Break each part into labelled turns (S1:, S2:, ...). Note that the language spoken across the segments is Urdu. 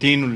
S1: 3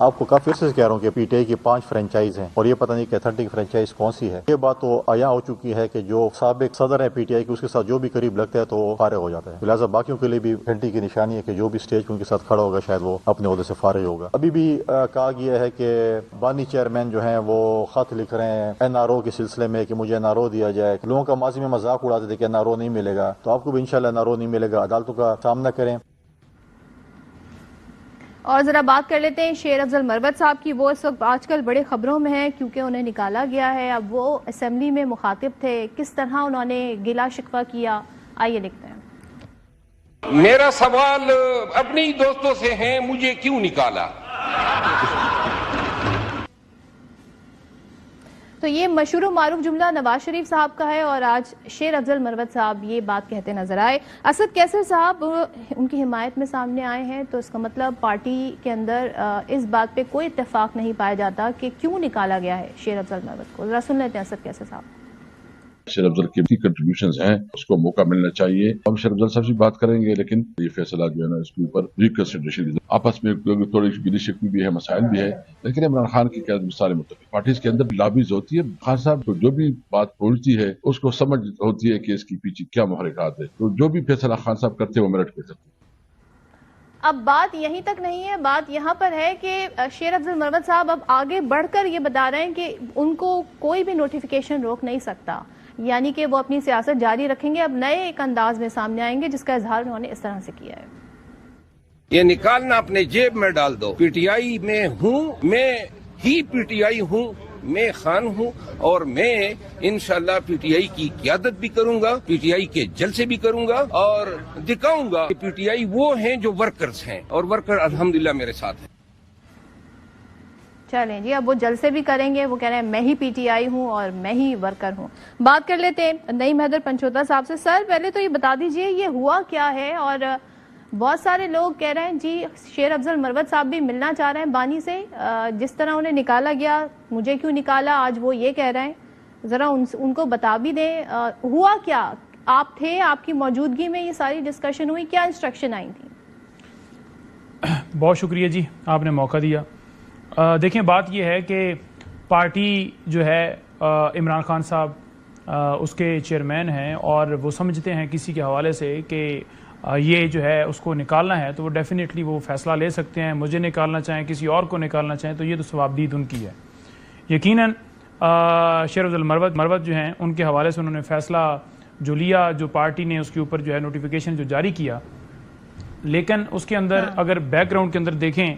S2: آپ کو کافی عرصے سے کہہ رہا ہوں کہ پی ٹی آئی کی 5 فرینچائز ہیں اور یہ پتہ نہیں کہ 30 فرینچائز کون سی ہے. یہ بات تو عیاں ہو چکی ہے کہ جو سابق صدر ہے پی ٹی آئی کی اس کے ساتھ جو بھی قریب لگتا ہے تو وہ فارغ ہو جاتا ہے. لہٰذا باقیوں کے لیے بھی گھنٹی کی نشانی ہے کہ جو بھی اسٹیج پہ ان کے ساتھ کھڑا ہوگا شاید وہ اپنے عہدے سے فارغ ہوگا. ابھی بھی کہا گیا ہے کہ بانی چیئرمین جو ہیں وہ خط لکھ رہے ہیں این آر او کے سلسلے میں کہ مجھے این آر او دیا جائے. لوگوں کا ماضی میں مذاق اڑاتے تھے کہ این آر او نہیں ملے گا, تو آپ کو بھی انشاءاللہ این آر او نہیں ملے گا. عدالتوں کا سامنا کریں.
S3: اور ذرا بات کر لیتے ہیں شیر افضل مروت صاحب کی. وہ اس وقت آج کل بڑے خبروں میں ہیں کیونکہ انہیں نکالا گیا ہے. اب وہ اسمبلی میں مخاطب تھے, کس طرح انہوں نے گلا شکوہ کیا, آئیے دیکھتے ہیں.
S4: میرا سوال اپنے ہی دوستوں سے ہے, مجھے کیوں نکالا؟
S3: تو یہ مشہور و معروف جملہ نواز شریف صاحب کا ہے اور آج شیر افضل مروت صاحب یہ بات کہتے نظر آئے. اسد کیسر صاحب ان کی حمایت میں سامنے آئے ہیں, تو اس کا مطلب پارٹی کے اندر اس بات پہ کوئی اتفاق نہیں پایا جاتا کہ کیوں نکالا گیا ہے شیر افضل مروت کو. ذرا سن لیتے ہیں اسد کیسر صاحب.
S5: شیر افضل کی کنٹریبیوشنز ہیں, اس کو موقع ملنا چاہیے. ہم شیر افضل صاحب سے بات کریں گے, لیکن یہ فیصلہ جو ہے نا اس کے اوپر ریکنسیڈریشن, آپس میں تھوڑی گلی شکوی بھی ہے, مسائل بھی ہے, لیکن عمران خان کی قیادت میں سارے متفق. پارٹیز کے اندر لابیز ہوتی ہے, خان صاحب کو جو بھی بات پہنچتی ہے اس کو سمجھ ہوتی ہے کہ اس کی پیچھے کیا محرکات ہے, تو جو بھی فیصلہ خان صاحب کرتے ہیں وہ میرٹ کر سکتے ہیں.
S3: اب بات یہیں تک نہیں ہے, بات یہاں پر ہے کہ شیر افضل مروت صاحب اب آگے بڑھ کر یہ بتا رہے ہیں کہ ان کو کوئی بھی نوٹیفیکیشن روک نہیں سکتا, یعنی کہ وہ اپنی سیاست جاری رکھیں گے. اب نئے ایک انداز میں سامنے آئیں گے جس کا اظہار انہوں نے اس طرح سے کیا ہے.
S4: یہ نکالنا اپنے جیب میں ڈال دو. پی ٹی آئی میں ہوں, میں ہی پی ٹی آئی ہوں, میں خان ہوں, اور میں انشاءاللہ پی ٹی آئی کی قیادت بھی کروں گا, پی ٹی آئی کے جلسے بھی کروں گا اور دکھاؤں گا کہ پی ٹی آئی وہ ہیں جو ورکرز ہیں, اور ورکر الحمدللہ میرے ساتھ ہیں.
S3: چلیں جی, اب وہ جلسے بھی کریں گے. وہ کہہ رہے ہیں میں ہی پی ٹی آئی ہوں اور میں ہی ورکر ہوں. بات کر لیتے ہیں نعیم حیدر پنچوتا صاحب سے. سر پہلے تو یہ بتا دیجئے یہ ہوا کیا ہے, اور بہت سارے لوگ کہہ رہے ہیں جی شیر افضل مروت صاحب بھی ملنا چاہ رہے ہیں بانی سے, جس طرح انہیں نکالا گیا مجھے کیوں نکالا, آج وہ یہ کہہ رہے ہیں. ذرا ان کو بتا بھی دیں ہوا کیا, آپ تھے, آپ کی موجودگی میں یہ ساری ڈسکشن ہوئی, کیا انسٹرکشن آئی تھی؟
S6: بہت شکریہ جی, آپ نے موقع دیا. دیکھیں بات یہ ہے کہ پارٹی جو ہے عمران خان صاحب اس کے چیئرمین ہیں, اور وہ سمجھتے ہیں کسی کے حوالے سے کہ یہ جو ہے اس کو نکالنا ہے, تو وہ ڈیفینیٹلی وہ فیصلہ لے سکتے ہیں. مجھے نکالنا چاہیں, کسی اور کو نکالنا چاہیں, تو یہ تو ثوابدید ان کی ہے. یقیناً شیر افضل مروت جو ہیں ان کے حوالے سے انہوں نے فیصلہ جو لیا, جو پارٹی نے اس کے اوپر جو ہے نوٹیفیکیشن جو جاری کیا, لیکن اس کے اندر اگر بیک گراؤنڈ کے اندر دیکھیں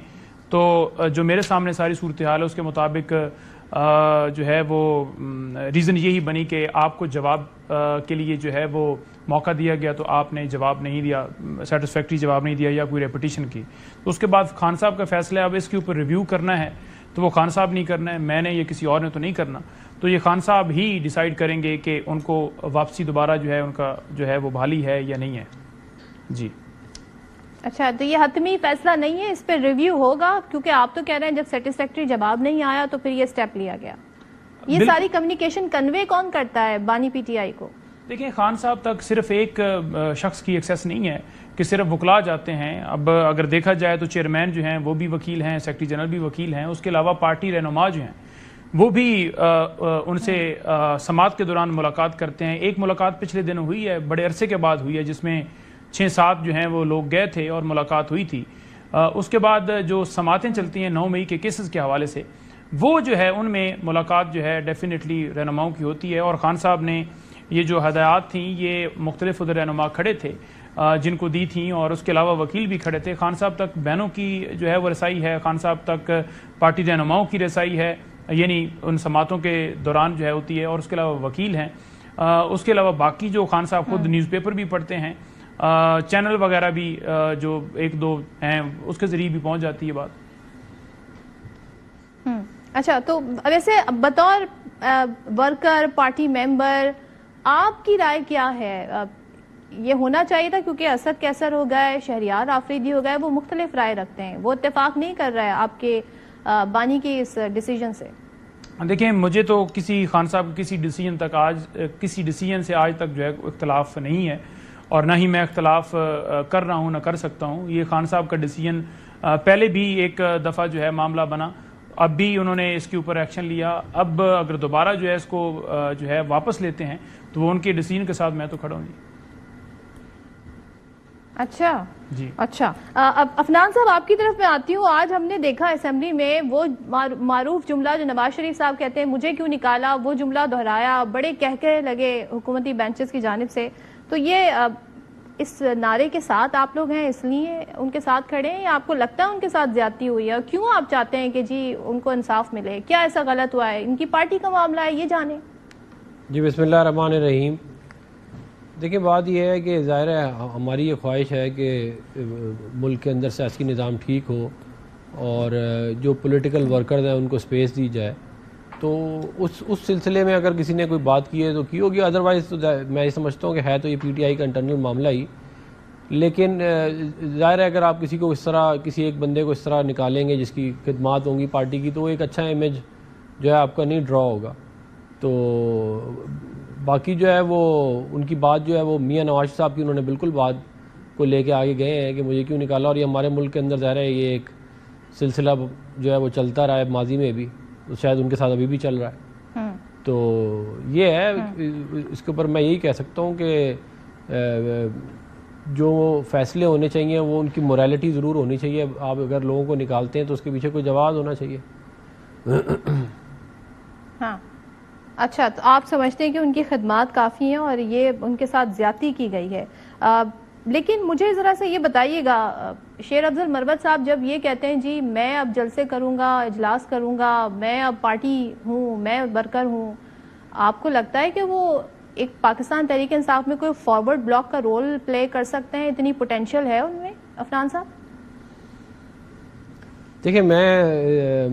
S6: تو جو میرے سامنے ساری صورتحال ہے اس کے مطابق جو ہے وہ ریزن یہی بنی کہ آپ کو جواب کے لیے جو ہے وہ موقع دیا گیا, تو آپ نے جواب نہیں دیا, سیٹسفیکٹری جواب نہیں دیا, یا کوئی ریپیٹیشن کی. تو اس کے بعد خان صاحب کا فیصلہ ہے, اب اس کے اوپر ریویو کرنا ہے, تو وہ خان صاحب نہیں کرنا ہے, میں نے یا کسی اور نے تو نہیں کرنا. تو یہ خان صاحب ہی ڈیسائیڈ کریں گے کہ ان کو واپسی دوبارہ جو ہے ان کا جو ہے وہ بحالی ہے یا نہیں ہے. جی
S3: اچھا, تو یہ حتمی فیصلہ نہیں ہے, اس پہ ریویو ہوگا, کیونکہ آپ تو کہہ رہے ہیں جب سیٹسفیکٹری جواب نہیں آیا تو پھر یہ سٹیپ لیا گیا. یہ ساری کمیونیکیشن کنوے کون کرتا ہے بانی پی ٹی آئی کو؟
S6: دیکھیں خان صاحب تک صرف ایک شخص کی ایکسیس نہیں ہے کہ صرف وکلا جاتے ہیں. اب اگر دیکھا جائے تو چیئرمین جو ہیں وہ بھی وکیل ہیں, سیکرٹری جنرل بھی وکیل ہیں, اس کے علاوہ پارٹی رہنما جو ہیں وہ بھی ان سے سماعت کے دوران ملاقات کرتے ہیں. ایک ملاقات پچھلے دن ہوئی ہے, بڑے عرصے کے بعد ہوئی ہے, جس میں 6-7 جو ہیں وہ لوگ گئے تھے اور ملاقات ہوئی تھی. اس کے بعد جو سماعتیں چلتی ہیں 9 مئی کے کیسز کے حوالے سے, وہ جو ہے ان میں ملاقات جو ہے ڈیفینیٹلی رہنماؤں کی ہوتی ہے. اور خان صاحب نے یہ جو ہدایات تھیں یہ مختلف ادھر رہنما کھڑے تھے جن کو دی تھیں, اور اس کے علاوہ وکیل بھی کھڑے تھے. خان صاحب تک بہنوں کی جو ہے وہ رسائی ہے, خان صاحب تک پارٹی رہنماؤں کی رسائی ہے, یعنی ان سماعتوں کے دوران جو ہے ہوتی ہے, اور اس کے علاوہ وکیل ہیں. اس کے علاوہ باقی جو خان صاحب خود نیوز پیپر بھی پڑھتے ہیں, چینل وغیرہ بھی جو 1-2 ہیں اس کے ذریعے بھی پہنچ جاتی ہے بات.
S3: اچھا, تو ویسے بطور ورکر, پارٹی ممبر, آپ کی رائے کیا ہے؟ یہ ہونا چاہیے تھا, کیونکہ اسد کیسر ہو گئے, شہریار آفریدی ہو گئے, وہ مختلف رائے رکھتے ہیں, وہ اتفاق نہیں کر رہا ہے آپ کے بانی کی اس ڈیسیجن سے.
S6: دیکھیں مجھے تو کسی خان صاحب کسی ڈیسیجن سے آج تک جو ہے اختلاف نہیں ہے, اور نہ ہی میں اختلاف کر رہا ہوں نہ کر سکتا ہوں. یہ خان صاحب کا ڈیسیجن پہلے بھی ایک دفعہ جو ہے معاملہ بنا, اب بھی انہوں نے اس کے اوپر ایکشن لیا. اب اگر دوبارہ جو ہے اس کو جو ہے واپس لیتے ہیں تو وہ ان کے ڈیسیجن کے ساتھ میں تو کھڑا ہوں.
S3: اچھا
S6: جی
S3: اچھا. اب افنان صاحب آپ کی طرف میں آتی ہوں. آج ہم نے دیکھا اسمبلی میں وہ معروف جملہ جو نواز شریف صاحب کہتے ہیں مجھے کیوں نکالا, وہ جملہ دہرایا, بڑے کہکہے لگے حکومتی بینچز کی جانب سے. تو یہ اس نعرے کے ساتھ آپ لوگ ہیں اس لیے ان کے ساتھ کھڑے ہیں, یا آپ کو لگتا ہے ان کے ساتھ زیادتی ہوئی ہے, اور کیوں آپ چاہتے ہیں کہ جی ان کو انصاف ملے؟ کیا ایسا غلط ہوا ہے؟ ان کی پارٹی کا معاملہ ہے, یہ جانیں.
S7: جی بسم اللہ الرحمن الرحیم. دیکھیں بات یہ ہے کہ ظاہر ہے ہماری یہ خواہش ہے کہ ملک کے اندر سیاسی نظام ٹھیک ہو اور جو پولیٹیکل ورکرز ہیں ان کو سپیس دی جائے. تو اس سلسلے میں اگر کسی نے کوئی بات کی ہے تو کی ہوگی, ادروائز تو میں یہ سمجھتا ہوں کہ ہے تو یہ پی ٹی آئی کا انٹرنل معاملہ ہی. لیکن ظاہر ہے اگر آپ کسی کو اس طرح کسی ایک بندے کو اس طرح نکالیں گے جس کی خدمات ہوں گی پارٹی کی, تو وہ ایک اچھا امیج جو ہے آپ کا نہیں ڈرا ہوگا. تو باقی جو ہے وہ ان کی بات جو ہے وہ میاں نواز صاحب کی انہوں نے بالکل بات کو لے کے آگے گئے ہیں کہ مجھے کیوں نکالا, اور یہ ہمارے ملک کے اندر ظاہر ہے یہ ایک سلسلہ جو ہے وہ چلتا رہا ہے ماضی میں بھی, تو شاید ان کے ساتھ ابھی بھی چل رہا ہے. تو یہ ہے اس کے اوپر میں یہی کہہ سکتا ہوں کہ جو فیصلے ہونے چاہیے وہ ان کی موریلٹی ضرور ہونی چاہیے. آپ اگر لوگوں کو نکالتے ہیں تو اس کے پیچھے کوئی جواز ہونا چاہیے.
S3: ہاں اچھا, تو آپ سمجھتے ہیں کہ ان کی خدمات کافی ہیں اور یہ ان کے ساتھ زیادتی کی گئی ہے. لیکن مجھے ذرا سے یہ بتائیے گا, شیر افضل مروت صاحب جب یہ کہتے ہیں جی میں اب جلسے کروں گا, اجلاس کروں گا, میں اب پارٹی ہوں, میں ورکر ہوں, آپ کو لگتا ہے کہ وہ ایک پاکستان تحریک انصاف میں کوئی فارورڈ بلاک کا رول پلے کر سکتے ہیں؟ اتنی پوٹینشیل ہے ان میں افنان صاحب؟
S7: دیکھیں میں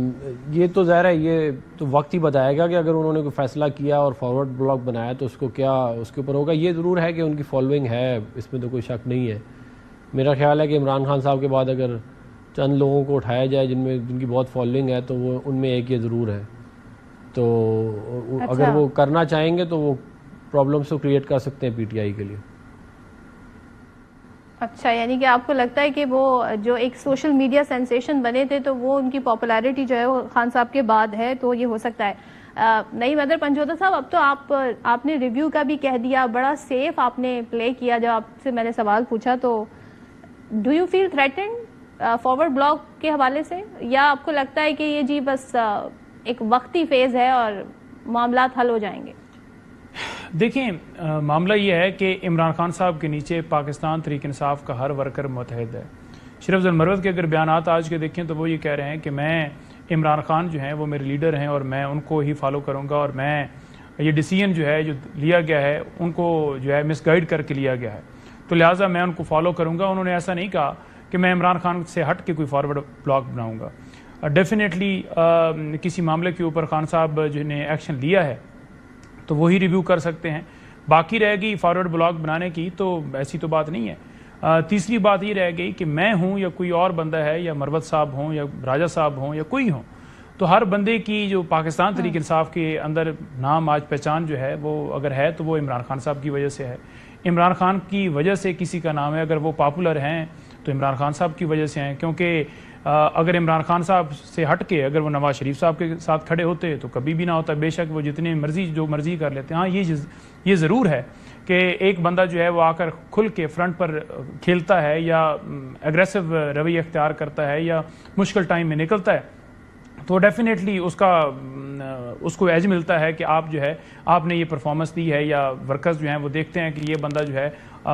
S7: یہ تو ظاہر ہے یہ تو وقت ہی بتائے گا کہ اگر انہوں نے کوئی فیصلہ کیا اور فارورڈ بلاک بنایا تو اس کو کیا اس کے اوپر ہوگا. یہ ضرور ہے کہ ان کی فالوئنگ ہے, اس میں تو کوئی شک نہیں ہے. میرا خیال ہے کہ عمران خان صاحب کے بعد اگر چند لوگوں کو اٹھایا جائے جن کی بہت فالوئنگ ہے تو وہ ان میں ایک یہ ضرور ہے. تو اگر وہ کرنا چاہیں گے تو وہ پرابلمس کو کریٹ کر سکتے ہیں پی ٹی آئی کے لیے.
S3: اچھا, یعنی کہ آپ کو لگتا ہے کہ وہ جو ایک سوشل میڈیا سینسیشن بنے تھے تو وہ ان کی پاپولیرٹی جو ہے وہ خان صاحب کے بعد ہے, تو یہ ہو سکتا ہے. نہیں مدر پنجوتا صاحب, اب تو آپ نے ریویو کا بھی کہہ دیا, بڑا سیف آپ نے پلے کیا. جب آپ سے میں نے سوال پوچھا تو do you feel threatened forward block کے حوالے سے, یا آپ کو لگتا ہے کہ یہ جی بس ایک وقتی فیز ہے اور معاملات حل ہو جائیں گے؟
S6: دیکھیں معاملہ یہ ہے کہ عمران خان صاحب کے نیچے پاکستان تحریک انصاف کا ہر ورکر متحد ہے. شیر افضل مروت کے اگر بیانات آج کے دیکھیں تو وہ یہ کہہ رہے ہیں کہ میں عمران خان جو ہیں وہ میرے لیڈر ہیں اور میں ان کو ہی فالو کروں گا, اور میں یہ ڈیسیجن جو ہے جو لیا گیا ہے ان کو جو ہے مس گائیڈ کر کے لیا گیا ہے, تو لہٰذا میں ان کو فالو کروں گا. انہوں نے ایسا نہیں کہا کہ میں عمران خان سے ہٹ کے کوئی فارورڈ بلاک بناؤں گا. ڈیفینیٹلی کسی معاملے کے اوپر خان صاحب جن نے ایکشن لیا ہے تو وہی ریویو کر سکتے ہیں. باقی رہ گئی فارورڈ بلاک بنانے کی تو ایسی تو بات نہیں ہے. تیسری بات یہ رہ گئی کہ میں ہوں یا کوئی اور بندہ ہے, یا مروت صاحب ہوں یا راجہ صاحب ہوں یا کوئی ہوں, تو ہر بندے کی جو پاکستان تحریک انصاف کے اندر نام آج پہچان جو ہے وہ اگر ہے تو وہ عمران خان صاحب کی وجہ سے ہے. عمران خان کی وجہ سے کسی کا نام ہے, اگر وہ پاپولر ہیں تو عمران خان صاحب کی وجہ سے ہیں. کیونکہ اگر عمران خان صاحب سے ہٹ کے اگر وہ نواز شریف صاحب کے ساتھ کھڑے ہوتے تو کبھی بھی نہ ہوتا. بے شک وہ جتنے مرضی جو مرضی کر لیتے ہیں. ہاں یہ ضرور ہے کہ ایک بندہ جو ہے وہ آ کر کھل کے فرنٹ پر کھیلتا ہے یا ایگریسو رویہ اختیار کرتا ہے یا مشکل ٹائم میں نکلتا ہے تو ڈیفینیٹلی اس کو ایج ملتا ہے کہ آپ جو ہے آپ نے یہ پرفارمنس دی ہے, یا ورکرز جو ہیں وہ دیکھتے ہیں کہ یہ بندہ جو ہے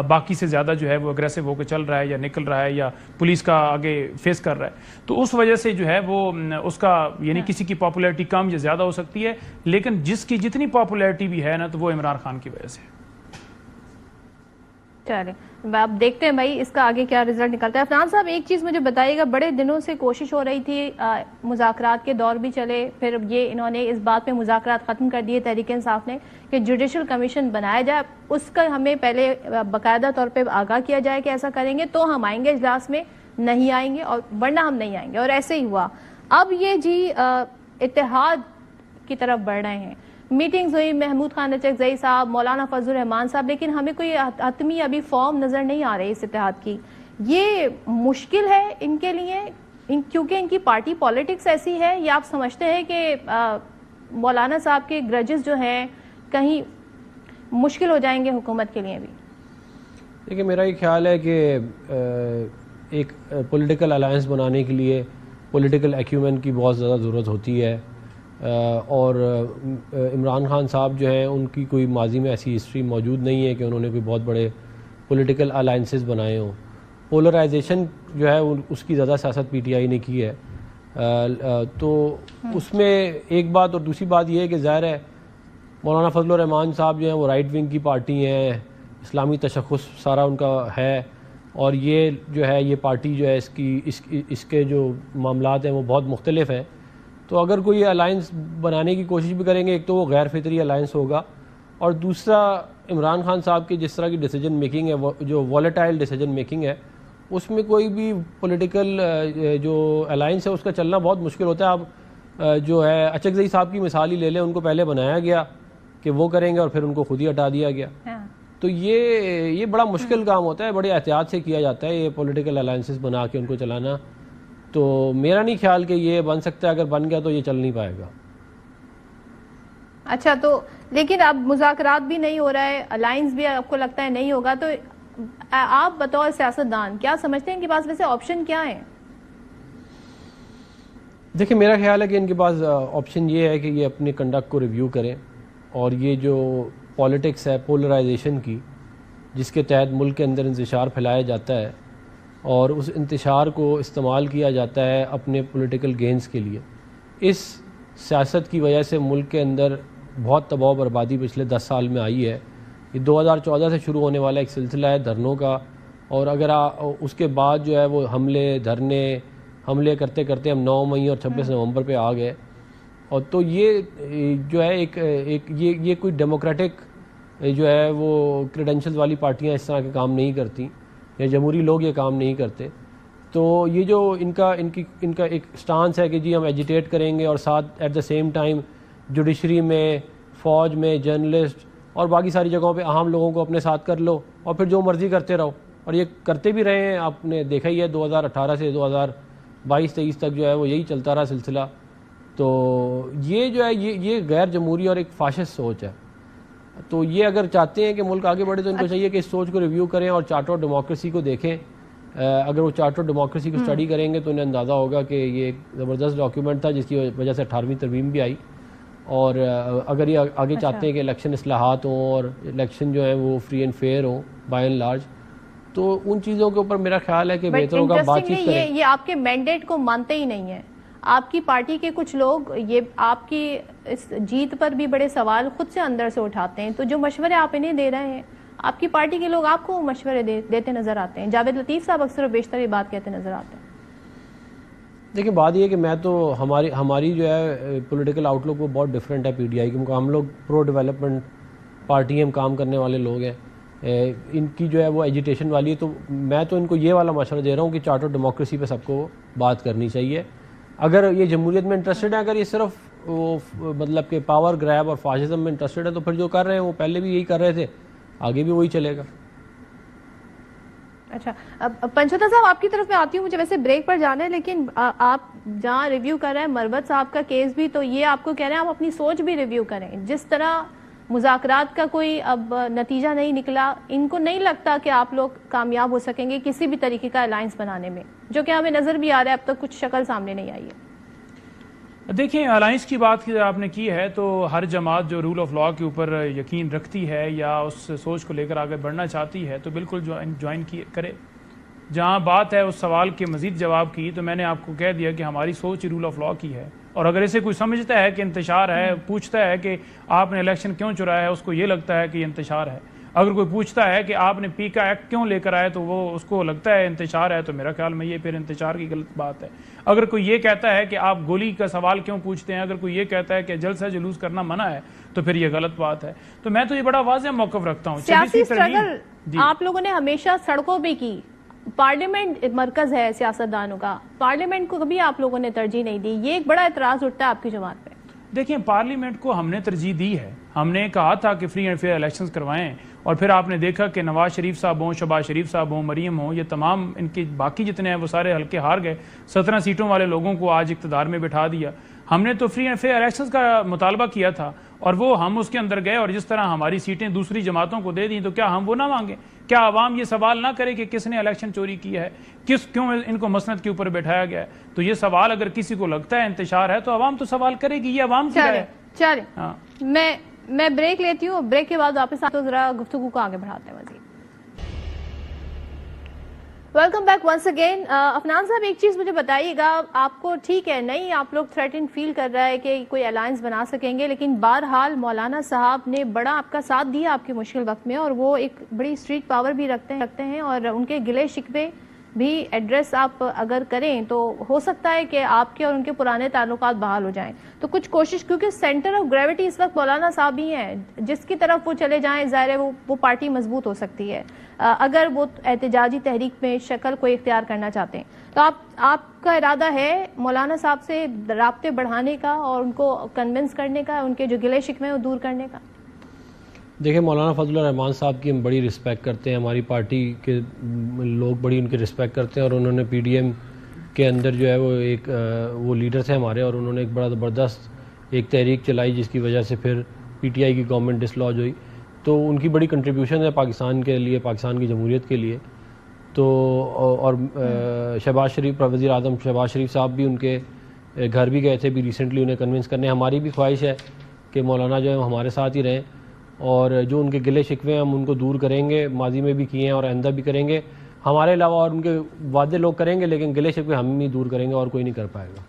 S6: باقی سے زیادہ جو ہے وہ اگریسو ہو کے چل رہا ہے یا نکل رہا ہے یا پولیس کا آگے فیس کر رہا ہے. تو اس وجہ سے جو ہے وہ اس کا یعنی کسی کی پاپولیرٹی کم یا زیادہ ہو سکتی ہے, لیکن جس کی جتنی پاپولیرٹی بھی ہے نا تو وہ عمران خان کی وجہ سے ہے.
S3: چلیں آپ دیکھتے ہیں بھائی اس کا آگے کیا رزلٹ نکلتا ہے. افنان صاحب ایک چیز مجھے بتائیے گا, بڑے دنوں سے کوشش ہو رہی تھی, مذاکرات کے دور بھی چلے, پھر یہ انہوں نے اس بات پہ مذاکرات ختم کر دیے تحریک انصاف نے کہ جوڈیشل کمیشن بنایا جائے, اس کا ہمیں پہلے باقاعدہ طور پہ آگاہ کیا جائے کہ ایسا کریں گے تو ہم آئیں گے اجلاس میں, نہیں آئیں گے اور ورنہ ہم نہیں آئیں گے, اور ایسے ہی ہوا. اب یہ جی اتحاد کی طرف بڑھ رہے ہیں, میٹنگز ہوئی محمود خان اچکزئی صاحب, مولانا فضل الرحمان صاحب, لیکن ہمیں کوئی حتمی ابھی فارم نظر نہیں آ رہی اس اتحاد کی. یہ مشکل ہے ان کے لیے کیونکہ ان کی پارٹی پالیٹکس ایسی ہے, یا آپ سمجھتے ہیں کہ مولانا صاحب کے گرجز جو ہیں کہیں مشکل ہو جائیں گے حکومت کے لیے بھی؟
S7: دیکھیں میرا یہ خیال ہے کہ ایک پولیٹیکل الائنس بنانے کے لیے پولیٹیکل ایکیومن کی بہت زیادہ ضرورت ہوتی ہے, اور عمران خان صاحب جو ہیں ان کی کوئی ماضی میں ایسی ہسٹری موجود نہیں ہے کہ انہوں نے کوئی بہت بڑے پولیٹیکل الائنسز بنائے ہوں. پولرائزیشن جو ہے اس کی زیادہ سیاست پی ٹی آئی نے کی ہے, تو اس میں ایک بات, اور دوسری بات یہ ہے کہ ظاہر ہے مولانا فضل الرحمان صاحب جو ہیں وہ رائٹ ونگ کی پارٹی ہیں, اسلامی تشخص سارا ان کا ہے, اور یہ جو ہے یہ پارٹی جو ہے اس کے جو معاملات ہیں وہ بہت مختلف ہیں. تو اگر کوئی الائنس بنانے کی کوشش بھی کریں گے, ایک تو وہ غیر فطری الائنس ہوگا, اور دوسرا عمران خان صاحب کی جس طرح کی ڈیسیجن میکنگ ہے, جو والیٹائل ڈیسیجن میکنگ ہے, اس میں کوئی بھی پولیٹیکل جو الائنس ہے اس کا چلنا بہت مشکل ہوتا ہے. اب جو ہے اچکزئی صاحب کی مثال ہی لے لیں, ان کو پہلے بنایا گیا کہ وہ کریں گے اور پھر ان کو خود ہی ہٹا دیا گیا. تو یہ بڑا مشکل کام ہوتا ہے, بڑے احتیاط سے کیا جاتا ہے یہ پولیٹیکل الائنسز بنا کے ان کو چلانا. تو میرا نہیں خیال کہ یہ بن سکتا ہے, اگر بن گیا تو یہ چل نہیں پائے گا.
S3: اچھا, تو لیکن اب مذاکرات بھی نہیں ہو رہا ہے, الائنس بھی آپ کو لگتا ہے نہیں ہوگا, تو آپ بطور سیاستدان کیا سمجھتے ہیں ان کے پاس ویسے آپشن کیا ہے؟
S7: دیکھیں میرا خیال ہے کہ ان کے پاس آپشن یہ ہے کہ یہ اپنے کنڈکٹ کو ریویو کریں, اور یہ جو پولیٹکس ہے پولرائزیشن کی, جس کے تحت ملک کے اندر انتشار پھیلایا جاتا ہے اور اس انتشار کو استعمال کیا جاتا ہے اپنے پولیٹیکل گینز کے لیے, اس سیاست کی وجہ سے ملک کے اندر بہت تباہ و بربادی پچھلے 10 سال میں آئی ہے. یہ 2014 سے شروع ہونے والا ایک سلسلہ ہے دھرنوں کا, اور اگر اس کے بعد جو ہے وہ حملے کرتے کرتے ہم 9 مئی اور 26 نومبر پہ آ گئے. اور تو یہ جو ہے یہ کوئی ڈیموکریٹک جو ہے وہ کریڈینشلز والی پارٹیاں اس طرح کے کام نہیں کرتی, یا جمہوری لوگ یہ کام نہیں کرتے. تو یہ جو ان کا ایک سٹانس ہے کہ جی ہم ایجیٹیٹ کریں گے, اور ساتھ at the same time judiciary میں, فوج میں, جرنلسٹ اور باقی ساری جگہوں پہ عام لوگوں کو اپنے ساتھ کر لو اور پھر جو مرضی کرتے رہو, اور یہ کرتے بھی رہے ہیں. آپ نے دیکھا ہی ہے 2018 سے 2022-23 تک جو ہے وہ یہی چلتا رہا سلسلہ. تو یہ جو ہے یہ غیر جمہوری اور ایک فاشسٹ سوچ ہے. تو یہ اگر چاہتے ہیں کہ ملک آگے بڑھے تو ان کو چاہیے کہ اس سوچ کو ریویو کریں اور چارٹر آف ڈیموکریسی کو دیکھیں. اگر وہ چارٹر آف ڈیموکریسی کو اسٹڈی کریں گے تو انہیں اندازہ ہوگا کہ یہ ایک زبردست ڈاکیومنٹ تھا جس کی وجہ سے 18ویں ترمیم بھی آئی. اور اگر یہ آگے چاہتے ہیں کہ الیکشن اصلاحات ہوں اور الیکشن جو ہیں وہ فری اینڈ فیئر ہوں بائی اینڈ لارج, تو ان چیزوں کے اوپر میرا خیال ہے کہ بہتر ہوگا بات چیت کریں.
S3: یہ آپ کے مینڈیٹ کو مانتے ہی نہیں ہیں. آپ کی پارٹی کے کچھ لوگ یہ آپ کی اس جیت پر بھی بڑے سوال خود سے اندر سے اٹھاتے ہیں. تو جو مشورے آپ انہیں دے رہے ہیں, آپ کی پارٹی کے لوگ آپ کو مشورے دیتے نظر آتے ہیں. جاوید لطیف صاحب اکثر و بیشتر یہ بات کہتے نظر آتے ہیں.
S7: دیکھیں بات یہ ہے کہ میں تو ہماری جو ہے پولیٹیکل آؤٹ لک وہ بہت ڈفرینٹ ہے پی ڈی آئی کی. ہم لوگ پرو ڈیولپمنٹ پارٹی ہیں, ہم کام کرنے والے لوگ ہیں. ان کی جو ہے وہ ایجیٹیشن والی ہے. تو میں تو ان کو یہ والا مشورہ دے رہا ہوں کہ چارٹر ڈیموکریسی پہ سب کو بات کرنی چاہیے. اگر یہ جمہوریت میں انٹرسٹڈ ہے, اگر یہ صرف وہ مطلب کہ پاور گریب اور فاشزم میں انٹرسٹڈ ہے, تو پھر جو کر رہے ہیں وہ پہلے بھی یہی کر رہے تھے, آگے بھی وہی چلے گا.
S3: اچھا, پنچوتا صاحب آپ کی طرف میں آتی ہوں. مجھے ویسے بریک پر جانا ہے, لیکن آپ جہاں ریویو کر رہے ہیں مروت صاحب کا کیس بھی, تو یہ آپ کو کہہ رہے ہیں آپ اپنی سوچ بھی ریویو کریں. جس طرح مذاکرات کا کوئی اب نتیجہ نہیں نکلا, ان کو نہیں لگتا کہ آپ لوگ کامیاب ہو سکیں گے کسی بھی طریقے کا الائنس بنانے میں, جو کہ ہمیں نظر بھی آ رہا ہے اب تک کچھ شکل سامنے نہیں آئی ہے.
S6: دیکھیں الائنس کی بات آپ نے کی ہے, تو ہر جماعت جو رول آف لاء کے اوپر یقین رکھتی ہے یا اس سوچ کو لے کر آگے بڑھنا چاہتی ہے تو بالکل جوائن کرے. جہاں بات ہے اس سوال کے مزید جواب کی, تو میں نے آپ کو کہہ دیا کہ ہماری سوچ رول آف لاء کی ہے, اور اگر اسے کوئی سمجھتا ہے کہ انتشار ہے, پوچھتا ہے کہ آپ نے الیکشن کیوں چرایا ہے, اس کو یہ لگتا ہے کہ یہ انتشار ہے. اگر کوئی پوچھتا ہے کہ آپ نے پی کا ایکٹ کیوں لے کر آئے, تو وہ اس کو لگتا ہے انتشار ہے, تو میرا خیال میں یہ پھر انتشار کی غلط بات ہے. اگر کوئی یہ کہتا ہے کہ آپ گولی کا سوال کیوں پوچھتے ہیں, اگر کوئی یہ کہتا ہے کہ جلسہ جلوس کرنا منع ہے, تو پھر یہ غلط بات ہے. تو میں تو یہ بڑا واضح موقف رکھتا ہوں.
S3: سیاسی اسٹرگل آپ لوگوں نے ہمیشہ سڑکوں پہ کی, پارلیمنٹ مرکز ہے سیاستدانوں کا, پارلیمنٹ کو کبھی آپ لوگوں نے ترجیح نہیں دی. یہ ایک بڑا اعتراض اٹھتا ہے آپ کی جماعت پہ.
S6: دیکھیں پارلیمنٹ کو ہم نے ترجیح دی ہے. ہم نے کہا تھا کہ فری اینڈ فیئر الیکشنز کروائیں, اور پھر آپ نے دیکھا کہ نواز شریف صاحب ہوں, شہباز شریف صاحب ہوں, مریم ہوں, یہ تمام ان کے باقی جتنے ہیں وہ سارے حلقے ہار گئے. 17 سیٹوں والے لوگوں کو آج اقتدار میں بٹھا دیا. ہم نے تو فری اینڈ فیئر الیکشنز کا مطالبہ کیا تھا, اور وہ ہم اس کے اندر گئے, اور جس طرح ہماری سیٹیں دوسری جماعتوں کو دے دیں تو کیا ہم وہ نہ مانگیں؟ کیا عوام یہ سوال نہ کرے کہ کس نے الیکشن چوری کیا ہے, کیوں ان کو مسند کے اوپر بٹھایا گیا ہے؟ تو یہ سوال اگر کسی کو لگتا ہے انتشار ہے تو عوام تو سوال کرے گی, یہ عوام کی رائے ہے.
S3: چلیں میں بریک لیتی ہوں, بریک کے بعد واپس آتے ذرا گفتگو کو آگے بڑھاتے ہیں مزید. Welcome back once again. Afnan صاحب ایک چیز مجھے بتائیے گا, آپ کو ٹھیک ہے نہیں آپ لوگ تھریٹن فیل کر رہا ہے کہ کوئی الائنس بنا سکیں گے, لیکن بہرحال مولانا صاحب نے بڑا آپ کا ساتھ دیا آپ کے مشکل وقت میں, اور وہ ایک بڑی اسٹریٹ پاور بھی رکھتے ہیں, اور ان کے گلے شکوے بھی ایڈریس آپ اگر کریں تو ہو سکتا ہے کہ آپ کے اور ان کے پرانے تعلقات بحال ہو جائیں. تو کچھ کوشش, کیونکہ سینٹر آف گریوٹی اس وقت مولانا صاحب ہی ہیں, جس کی طرف وہ چلے جائیں ظاہر ہے وہ پارٹی مضبوط ہو سکتی ہے اگر وہ احتجاجی تحریک میں شکل کوئی اختیار کرنا چاہتے ہیں. تو آپ کا ارادہ ہے مولانا صاحب سے رابطے بڑھانے کا اور ان کو کنونس کرنے کا, ان کے جو گلے شکوے ہیں وہ دور کرنے کا؟
S7: دیکھیں مولانا فضل الرحمان صاحب کی ہم بڑی رسپیکٹ کرتے ہیں, ہماری پارٹی کے لوگ بڑی ان کی رسپیکٹ کرتے ہیں, اور انہوں نے پی ڈی ایم کے اندر جو ہے وہ لیڈر تھے ہمارے, اور انہوں نے ایک بڑا زبردست ایک تحریک چلائی جس کی وجہ سے پھر پی ٹی آئی کی گورنمنٹ ڈسلوج ہوئی. تو ان کی بڑی کنٹریبیوشن ہے پاکستان کے لیے, پاکستان کی جمہوریت کے لیے. تو اور شہباز شریف, وزیر اعظم شہباز شریف صاحب بھی ان کے گھر بھی گئے تھے بھی ریسنٹلی انہیں کنونس کرنے. ہماری بھی خواہش ہے کہ مولانا جو ہے ہمارے ساتھ ہی رہیں, اور جو ان کے گلے شکوے ہیں ہم ان کو دور کریں گے, ماضی میں بھی کیے ہیں اور آئندہ بھی کریں گے. ہمارے علاوہ اور ان کے وعدے لوگ کریں گے, لیکن گلے شکوے ہم ہی دور کریں گے اور کوئی نہیں کر پائے گا.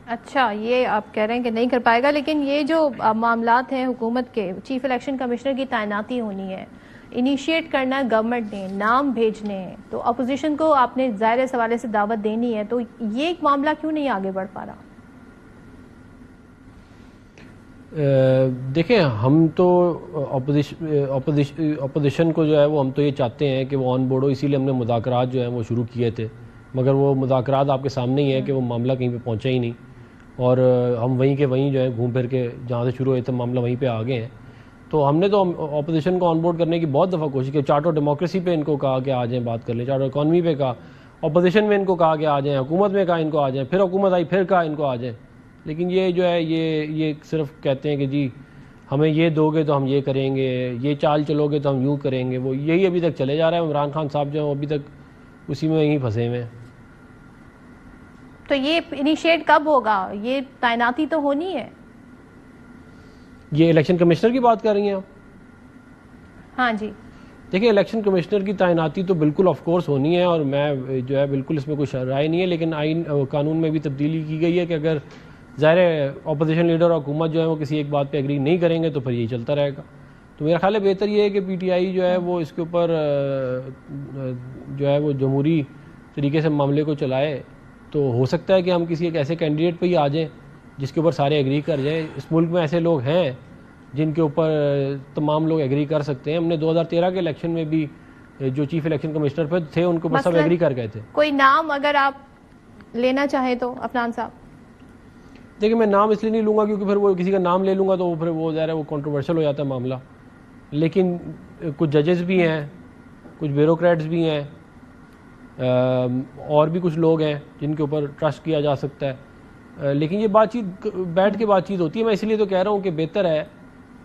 S3: اچھا, یہ آپ کہہ رہے ہیں کہ نہیں کر پائے گا, لیکن یہ جو معاملات ہیں حکومت کے, چیف الیکشن کمشنر کی تعیناتی ہونی ہے, انیشیٹ کرنا ہے گورنمنٹ نے, نام بھیجنے ہیں, تو اپوزیشن کو آپ نے ظاہر اس حوالے سے دعوت دینی ہے, تو یہ ایک معاملہ کیوں نہیں آگے بڑھ پا رہا؟
S7: دیکھیں ہم تو اپوزیشن کو جو ہے وہ ہم تو یہ چاہتے ہیں کہ وہ آن بورڈ ہو, اسی لیے ہم نے مذاکرات جو ہیں وہ شروع کیے تھے, مگر وہ مذاکرات آپ کے سامنے ہی ہے کہ وہ معاملہ کہیں پہ پہنچا ہی نہیں, اور ہم وہیں کے وہیں جو ہے گھوم پھر کے جہاں سے شروع ہوئے تھے معاملہ وہیں پہ آ گئے ہیں. تو ہم نے تو اپوزیشن کو آن بورڈ کرنے کی بہت دفعہ کوشش کی. چارٹر ڈیموکریسی پہ ان کو کہا کہ آ جائیں بات کر لیں, چارٹر اکانومی پہ کہا, اپوزیشن میں ان کو کہا کہ آ جائیں, حکومت میں کہا ان کو آ جائیں, پھر حکومت آئی پھر کہا ان کو آ جائیں. لیکن یہ جو ہے یہ صرف کہتے ہیں کہ جی ہمیں یہ دو گے تو ہم یہ کریں گے, یہ چال چلو گے تو ہم یوں کریں گے, وہ یہی ابھی تک چلے جا رہا ہے. عمران خان صاحب جو ہیں ابھی تک اسی میں یہیں پھنسے ہوئے ہیں.
S3: تو یہ انیشیٹ کب ہوگا؟ یہ تعیناتی تو ہونی ہے.
S7: یہ الیکشن کمشنر کی بات کر رہی ہیں آپ؟
S3: ہاں جی.
S7: دیکھیں الیکشن کمشنر کی تعیناتی تو بالکل آف کورس ہونی ہے, اور میں جو ہے بالکل اس میں کوئی رائے نہیں ہے, لیکن آئین قانون میں بھی تبدیلی کی گئی ہے کہ اگر ظاہر اپوزیشن لیڈر اور حکومت جو ہے وہ کسی ایک بات پہ ایگری نہیں کریں گے تو پھر یہی چلتا رہے گا. تو میرا خیال ہے بہتر یہ ہے کہ پی ٹی آئی جو ہے وہ اس کے اوپر جو ہے وہ جمہوری طریقے سے معاملے کو چلائے. تو ہو سکتا ہے کہ ہم کسی ایک ایسے کینڈیڈیٹ پہ ہی آ جائیں جس کے اوپر سارے ایگری کر جائیں. اس ملک میں ایسے لوگ ہیں جن کے اوپر تمام لوگ ایگری کر سکتے ہیں. ہم نے 2013 کے الیکشن میں بھی جو چیف الیکشن کمشنر پہ تھے ان کے اوپر سب ایگری کر گئے تھے.
S3: کوئی نام اگر آپ لینا چاہیں تو افنان صاحب؟
S7: دیکھیں میں نام اس لیے نہیں لوں گا کیونکہ پھر وہ کسی کا نام لے لوں گا تو پھر وہ ظاہر ہے وہ کنٹروورشل ہو جاتا ہے معاملہ. لیکن کچھ ججز بھی ہیں, کچھ بیوروکریٹس بھی ہیں, اور بھی کچھ لوگ ہیں جن کے اوپر ٹرسٹ کیا جا سکتا ہے. لیکن یہ بات چیت بیٹھ کے بات چیت ہوتی ہے. میں اس لیے تو کہہ رہا ہوں کہ بہتر ہے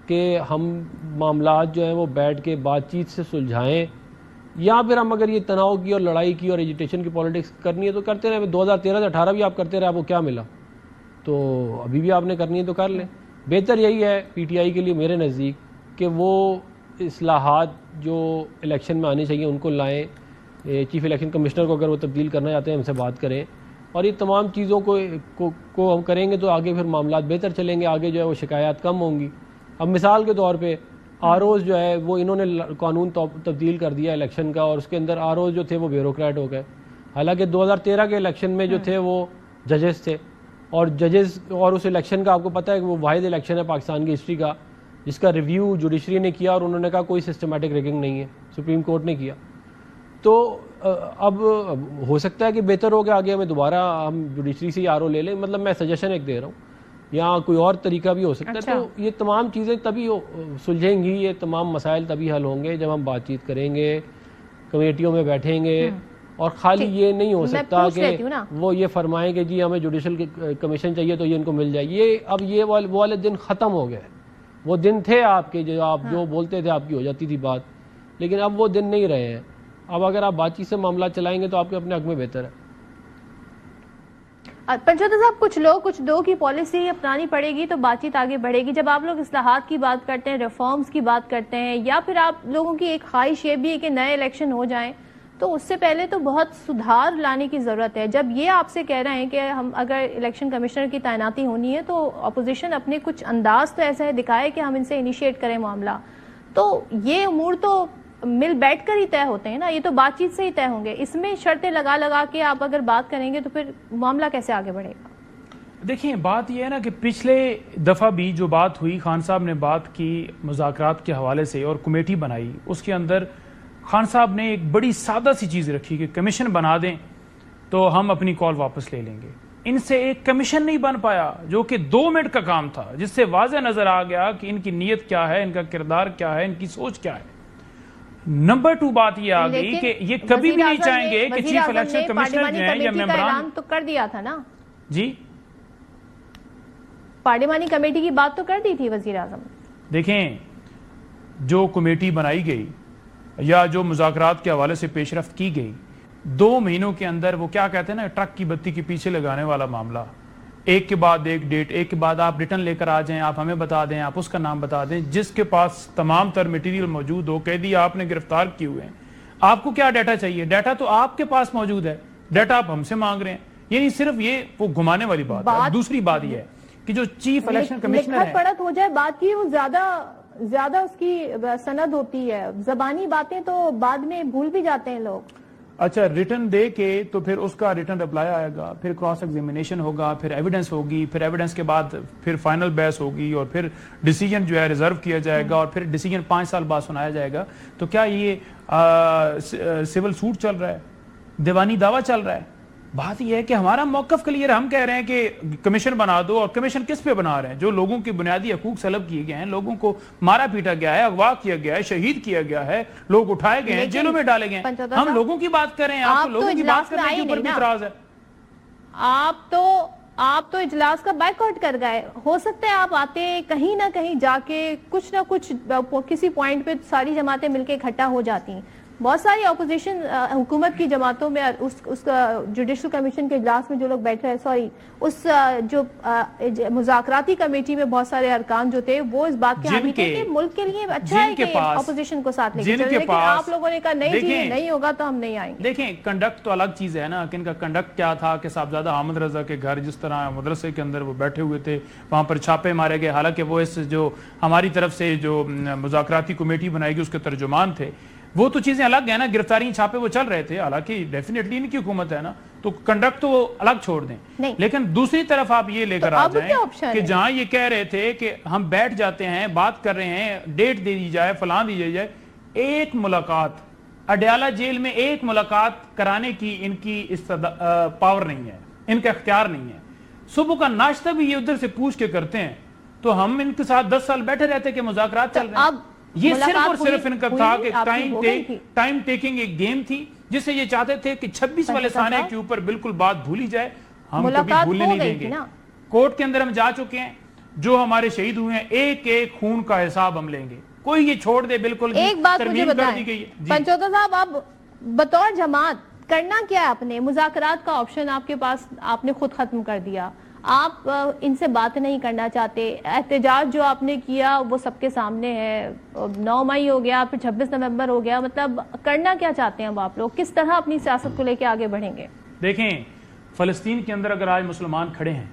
S7: کہ ہم معاملات جو ہیں وہ بیٹھ کے بات چیت سے سلجھائیں, یا پھر ہم اگر یہ تناؤ کی اور لڑائی کی اور ایجیٹیشن کی پالیٹکس کرنی ہے تو کرتے رہے. 2013 سے 18 بھی آپ کرتے رہے, آپ کو کیا ملا؟ تو ابھی بھی آپ نے کرنی ہے تو کر لیں. بہتر یہی ہے پی ٹی آئی کے لیے میرے نزدیک کہ وہ اصلاحات جو الیکشن میں آنی چاہیے ان کو لائیں. چیف الیکشن کمشنر کو اگر وہ تبدیل کرنا چاہتے ہیں ہم سے بات کریں, اور یہ تمام چیزوں کو ہم کریں گے تو آگے پھر معاملات بہتر چلیں گے. آگے جو ہے وہ شکایات کم ہوں گی. اب مثال کے طور پہ آر اوز جو ہے وہ انہوں نے قانون تبدیل کر دیا الیکشن کا, اور اس کے اندر آر اوز جو تھے وہ بیوروکریٹ ہو گئے. حالانکہ 2013 کے الیکشن میں جو تھے وہ ججز تھے, اور ججز اور اس الیکشن کا آپ کو پتہ ہے کہ وہ واحد الیکشن ہے پاکستان کی ہسٹری کا جس کا ریویو جوڈیشری نے کیا, اور انہوں نے کہا کوئی سسٹمیٹک ریگنگ نہیں ہے, سپریم کورٹ نے کیا. تو اب ہو سکتا ہے کہ بہتر ہو کہ آگے ہمیں دوبارہ ہم جوڈیشری سے آر او لے لیں. مطلب میں سجیشن ایک دے رہا ہوں یا کوئی اور طریقہ بھی ہو سکتا ہے. تو یہ تمام چیزیں تبھی سلجھیں گی, یہ تمام مسائل تبھی حل ہوں گے جب ہم بات چیت کریں گے, کمیٹیوں میں بیٹھیں گے. اور خالی یہ نہیں ہو سکتا کہ وہ یہ فرمائیں کہ جی ہمیں جوڈیشل کمیشن چاہیے تو یہ ان کو مل جائے. یہ اب یہ والے دن ختم ہو گئے. وہ دن تھے آپ کے جو آپ جو بولتے تھے آپ کی ہو جاتی تھی بات, لیکن اب وہ دن نہیں رہے ہیں. اب اگر آپ بات چیت سے معاملہ چلائیں گے تو آپ کے اپنے حق میں بہتر ہے.
S3: پنچوتر صاحب, کچھ لوگ کچھ دو کی پالیسی اپنانی پڑے گی تو بات چیت آگے بڑھے گی. جب آپ لوگ اصلاحات کی بات کرتے ہیں, ریفارمز کی بات کرتے ہیں, یا پھر آپ لوگوں کی ایک خواہش یہ بھی ہے کہ نئے الیکشن ہو جائیں, تو اس سے پہلے تو بہت سدھار لانے کی ضرورت ہے. جب یہ آپ سے کہہ رہے ہیں کہ ہم اگر الیکشن کمشنر کی تعیناتی ہونی ہے تو اپوزیشن اپنے کچھ انداز تو ایسا ہے دکھائے کہ ہم ان سے انیشیٹ کریں معاملہ, تو یہ امور تو مل بیٹھ کر ہی طے ہوتے ہیں نا, یہ تو بات چیت سے ہی طے ہوں گے. اس میں شرطیں لگا لگا کے آپ اگر بات کریں گے تو پھر معاملہ کیسے آگے بڑھے گا؟
S6: دیکھیں بات یہ ہے نا کہ پچھلے دفعہ بھی جو بات ہوئی, خان صاحب نے بات کی مذاکرات کے حوالے سے اور کمیٹی بنائی, اس کے اندر خان صاحب نے ایک بڑی سادہ سی چیز رکھی کہ کمیشن بنا دیں تو ہم اپنی کال واپس لے لیں گے. ان سے ایک کمیشن نہیں بن پایا جو کہ 2 منٹ کا کام تھا, جس سے واضح نظر آ گیا کہ ان کی نیت کیا ہے, ان کا کردار کیا ہے, ان کی سوچ کیا ہے. نمبر 2 بات یہ آ گئی کہ یہ کبھی بھی نہیں چاہیں گے کہ چیف الیکشن کمشنر جو ہیں یا ممبران
S3: تو کر دیا تھا نا
S6: جی,
S3: پارلیمانی کمیٹی کی بات تو کر دی تھی وزیر اعظم.
S6: دیکھیں جو کمیٹی بنائی گئی یا جو مذاکرات کے حوالے سے پیش رفت کی گئی, 2 مہینوں کے اندر وہ کیا کہتے ہیں نا, ٹرک کی بتی کے پیچھے لگانے والا معاملہ, ایک کے بعد ایک ڈیٹ, ایک کے بعد آپ ریٹرن لے کر آ جائیں, آپ ہمیں بتا دیں, آپ اس کا نام بتا دیں, جس کے پاس تمام تر مٹیریل موجود ہو. قیدی آپ نے گرفتار کیے ہوئے ہیں, آپ کو کیا ڈیٹا چاہیے؟ ڈیٹا تو آپ کے پاس موجود ہے, ڈیٹا آپ ہم سے مانگ رہے ہیں. یعنی صرف یہ وہ گھمانے والی بات ہے. دوسری بات یہ ہے کہ جو چیف الیکشن کمشنر ہے,
S3: پڑت ہو جائے بات کی, وہ زیادہ اس کی سند ہوتی ہے. زبانی باتیں تو بعد میں بھول بھی جاتے ہیں لوگ.
S6: اچھا ریٹرن دے کے تو پھر اس کا ریٹرن رپلائی آئے گا, پھر کراس ایگزامینیشن ہوگا, پھر ایویڈنس ہوگی, پھر ایویڈنس کے بعد پھر فائنل بحث ہوگی, اور پھر ڈیسیجن جو ہے ریزرو کیا جائے گا, اور پھر ڈیسیجن 5 سال بعد سنایا جائے گا. تو کیا یہ سول سوٹ چل رہا ہے, دیوانی دعویٰ چل رہا ہے؟ بات یہ ہے کہ ہمارا موقف کلیئر, ہم کہہ رہے ہیں کہ کمیشن بنا دو. اور کمیشن کس پہ بنا رہے ہیں؟ جو لوگوں کے بنیادی حقوق سلب کیے گئے ہیں, لوگوں کو مارا پیٹا گیا ہے, اغوا کیا گیا ہے, شہید کیا گیا ہے, لوگ اٹھائے گئے ہیں, جیلوں میں ڈالے گئے ہیں. ہم لوگوں کی بات کر رہے ہیں, آپ لوگوں کی بات کرنے کے اوپر بھی اعتراض ہے.
S3: آپ تو اجلاس کا بائیک آؤٹ کر گئے. ہو سکتا ہے آپ آتے کہیں نہ کہیں جا کے کچھ نہ کچھ کسی پوائنٹ پہ ساری جماعتیں مل کے اکٹھا ہو جاتی ہیں. بہت ساری اپوزیشن حکومت کی جماعتوں میں اس جوڈیشل کمیشن کے اجلاس میں جو لوگ بیٹھے ہیں, اس جو مذاکراتی کمیٹی میں بہت سارے ارکان جو تھے وہ اس بات کے حامی تھے کہ ملک کے لیے اچھا ہے کہ اپوزیشن کو ساتھ لے کے چلیں, لیکن آپ لوگوں نے کہا نہیں جی نہیں ہوگا تو ہم نہیں آئیں گے.
S6: دیکھیں کنڈکٹ تو الگ چیز ہے نا, کہ ان کا کنڈکٹ کیا تھا کہ صاحبزادہ احمد رضا کے گھر جس طرح مدرسے کے اندر وہ بیٹھے ہوئے تھے, وہاں پر چھاپے مارے گئے, حالانکہ وہ اس جو ہماری طرف سے جو مذاکراتی کمیٹی بنائی گئی اس کے ترجمان تھے. وہ تو چیزیں الگ ہیں نا, گرفتاری چھاپے وہ چل رہے تھے, حالانکہ ڈیفینیٹلی ان کی حکومت ہے نا, تو کنڈکٹ تو وہ الگ چھوڑ دیں. لیکن دوسری طرف آپ یہ لے کر آ جائیں کہ جہاں یہ کہہ رہے تھے کہ ہم بیٹھ جاتے ہیں, بات کر رہے ہیں, ڈیٹ دے دی جائے, فلاں دی جائے, ایک ملاقات اڈیالہ جیل میں ایک ملاقات کرانے کی ان کی پاور نہیں ہے, ان کا اختیار نہیں ہے. صبح کا ناشتہ بھی یہ ادھر سے پوچھ کے کرتے ہیں, تو ہم ان کے ساتھ 10 سال بیٹھے رہتے کہ مذاکرات چل رہے ہیں. یہ صرف اور صرف ان کا تھا کہ ٹائم ٹیکنگ ایک گیم تھی, جس سے یہ چاہتے تھے کہ 26 والے سانے کے اوپر بالکل بات بھولی جائے. ہم کبھی بھولنے نہیں دیں گے. کورٹ کے اندر ہم جا چکے ہیں, جو ہمارے شہید ہوئے ہیں ایک ایک خون کا حساب ہم لیں گے, کوئی یہ چھوڑ دے بالکل.
S3: ایک بات مجھے بتائیں پنچوتر صاحب, آپ بطور جماعت کرنا کیا ہے؟ اپنے مذاکرات کا آپشن آپ کے پاس آپ نے خود ختم کر دیا, آپ ان سے بات نہیں کرنا چاہتے. احتجاج جو آپ نے کیا وہ سب کے سامنے ہے, 9 مئی ہو گیا, پھر 26 نومبر ہو گیا. مطلب کرنا کیا چاہتے ہیں اب آپ لوگ, کس طرح اپنی سیاست کو لے کے آگے بڑھیں گے؟
S6: دیکھیں فلسطین کے اندر اگر آج مسلمان کھڑے ہیں,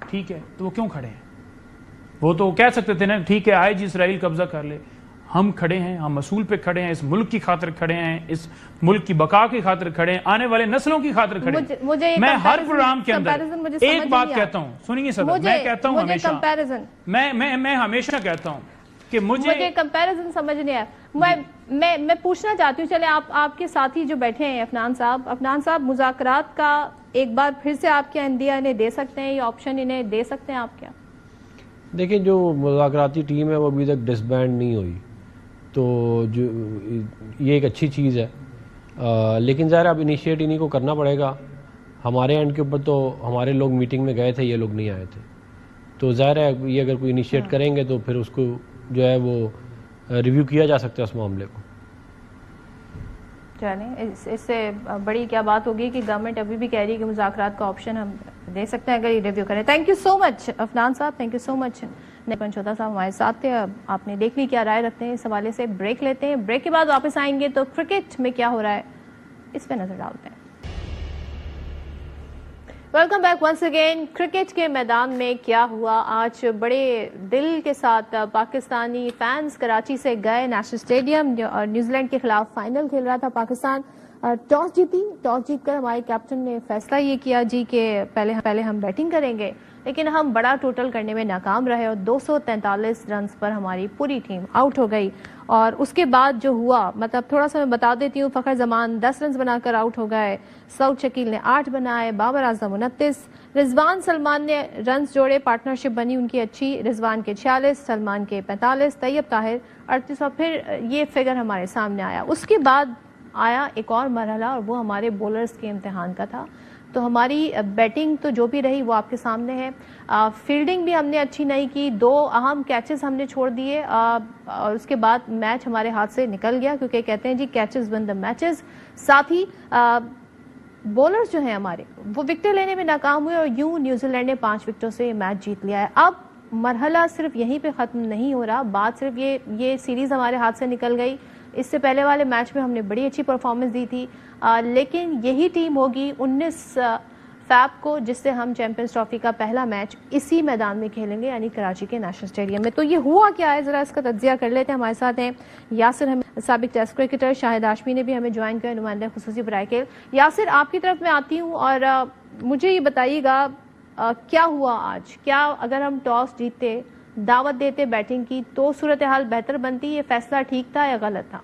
S6: ٹھیک ہے, تو وہ کیوں کھڑے ہیں؟ وہ تو کہہ سکتے تھے نا ٹھیک ہے آئے جی اسرائیل قبضہ کر لے. ہم کھڑے ہیں, ہم اصول پہ کھڑے ہیں, اس ملک کی خاطر کھڑے ہیں, اس ملک کی بقا کی خاطر کھڑے ہیں, آنے والے نسلوں کی خاطر کھڑے ہیں. میں ہر پروگرام کے اندر ایک بات کہتا ہوں, سنیے صدر, میں کہتا ہوں ہمیشہ, میں ہمیشہ کہتا ہوں کہ مجھے
S3: کمپیریزن سمجھ نہیں آیا. میں پوچھنا چاہتی ہوں, چلے آپ کے ساتھی جو بیٹھے ہیں عفنان صاحب, مذاکرات کا ایک بار پھر سے آپ کیا اندیا انہیں دے سکتے ہیں, یہ آپشن انہیں دے سکتے ہیں آپ کیا؟
S7: دیکھیں جو مذاکراتی ٹیم ہے وہ ابھی تک ڈسبینڈ نہیں ہوئی، تو جو یہ ایک اچھی چیز ہے، لیکن ظاہر اب انیشیٹ انہیں کو کرنا پڑے گا. ہمارے اینڈ کے اوپر تو ہمارے لوگ میٹنگ میں گئے تھے، یہ لوگ نہیں آئے تھے، تو ظاہر ہے یہ اگر کوئی انیشیٹ کریں گے تو پھر اس کو جو ہے وہ ریویو کیا جا سکتا ہے اس معاملے کو.
S3: چلیں اس سے بڑی کیا بات ہوگی کہ گورنمنٹ ابھی بھی کہہ رہی ہے کہ مذاکرات کا آپشن ہم دے سکتے ہیں اگر یہ ریویو کریں. تھینک یو سو مچ عفنان صاحب، تھینک یو سو مچ. پنچوتا صاحب ہمارے ساتھ تھے. آپ نے دیکھ لی کیا رائے رکھتے ہیں اس حوالے سے. بریک لیتے ہیں، بریک کے بعد واپس آئیں گے تو کرکٹ میں کیا ہو رہا ہے اس پہ نظر ڈالتے ہیں. Welcome back once again. Cricket کے میدان میں کیا ہوا آج؟ بڑے دل کے ساتھ پاکستانی فینز کراچی سے گئے نیشنل اسٹیڈیم اور نیوزی لینڈ کے خلاف فائنل کھیل رہا تھا پاکستان. ٹاس جیت کر ہمارے کیپٹن نے فیصلہ یہ کیا جی کہ پہلے ہم بیٹنگ کریں گے، لیکن ہم بڑا ٹوٹل کرنے میں ناکام رہے اور 243 رنز پر ہماری پوری ٹیم آؤٹ ہو گئی. اور اس کے بعد جو ہوا مطلب تھوڑا سا میں بتا دیتی ہوں. فخر زمان 10 رنز بنا کر آؤٹ ہو گئے، سعود شکیل نے 8 بنائے، بابر اعظم 29، رضوان سلمان نے رنز جوڑے، پارٹنرشپ بنی ان کی اچھی، رضوان کے 46، سلمان کے 45، طیب طاہر 38، اور پھر یہ فگر ہمارے سامنے آیا. اس کے بعد آیا ایک اور مرحلہ اور وہ ہمارے بولرز کے امتحان کا تھا. تو ہماری بیٹنگ تو جو بھی رہی وہ آپ کے سامنے ہے. فیلڈنگ بھی ہم نے اچھی نہیں کی، 2 اہم کیچز ہم نے چھوڑ دیے اور اس کے بعد میچ ہمارے ہاتھ سے نکل گیا، کیونکہ کہتے ہیں جی کیچز ون دا میچز. ساتھ ہی بولرز جو ہیں ہمارے وہ وکٹیں لینے میں ناکام ہوئے اور یوں نیوزی لینڈ نے 5 وکٹوں سے میچ جیت لیا ہے. اب مرحلہ صرف یہیں پہ ختم نہیں ہو رہا، بات صرف یہ سیریز ہمارے ہاتھ سے نکل گئی. اس سے پہلے والے میچ میں ہم نے بڑی اچھی پرفارمنس دی تھی، لیکن یہی ٹیم ہوگی 19 فیب کو جس سے ہم چیمپئنز ٹرافی کا پہلا میچ اسی میدان میں کھیلیں گے، یعنی کراچی کے نیشنل اسٹیڈیم میں. تو یہ ہوا کیا ہے ذرا اس کا تجزیہ کر لیتے ہیں. ہمارے ساتھ ہیں یاسر، ہمیں سابق ٹیسٹ کرکٹر، شاہد ہاشمی نے بھی ہمیں جوائن کیا، نمائندہ خصوصی برائے کھیل. یاسر آپ کی طرف میں آتی ہوں اور مجھے یہ بتائیے گا کیا ہوا آج؟ کیا اگر ہم ٹاس جیتتے، دعوت دیتے بیٹنگ کی تو صورتحال بہتر بنتی؟ یہ فیصلہ ٹھیک تھا یا غلط تھا؟